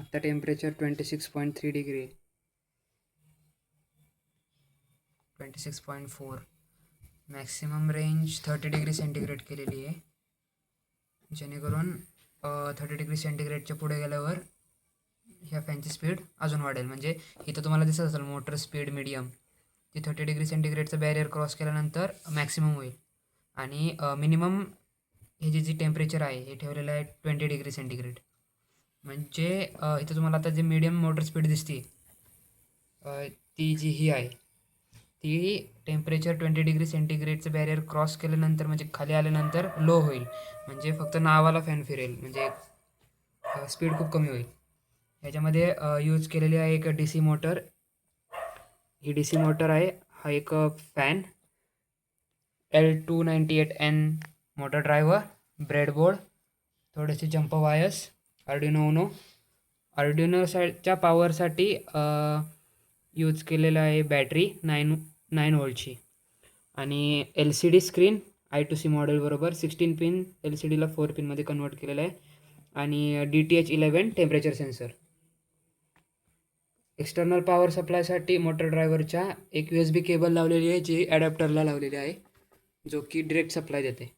आत्ता temperature 26.3 degree, 26.4. Maximum range 30 degree centigrade केलेली आहे, जेणेकरून 30 डिग्री सेंटीग्रेडच्या पुढे गेल्यावर ह्या फॅनची स्पीड अजून वाढेल. म्हणजे इथं तुम्हाला दिसत असेल मोटर स्पीड मीडियम, ती 30 डिग्री सेंटीग्रेडचं बॅरियर क्रॉस केल्यानंतर मॅक्सिमम होईल. आणि मिनिमम हे जी टेम्परेचर आहे हे ठेवलेलं आहे 20 डिग्री सेंटीग्रेड. म्हणजे इथं तुम्हाला आता जे मीडियम मोटर स्पीड दिसते ती जी ही आहे ती टेम्परेचर 20 डिग्री सेंटीग्रेडचं बॅरियर क्रॉस केल्यानंतर म्हणजे खाली आल्यानंतर लो होईल. म्हणजे फक्त नावाला फॅन फिरेल, म्हणजे स्पीड खूप कमी होईल. ह्याच्यामध्ये यूज केलेली आहे एक DC मोटर. ही DC मोटर आहे. हा एक fan, L298N motor driver, breadboard, थोडेसे जंप वायर्स, आर्डिनोच्या पॉवरसाठी यूज केलेला आहे बॅटरी 9 व्होल्टची. आणि LCD स्क्रीन I2C मॉडेल बरोबर 16 पिन LCDला 4 पिनमध्ये कन्वर्ट केलेलं आहे. आणि DTH11 temperature sensor. External power सप्लायसाठी मोटर ड्रायव्हरच्या एक USB केबल लावलेली आहे, जी ॲडॅप्टरला लावलेली आहे, जो की डिरेक्ट सप्लाय देते.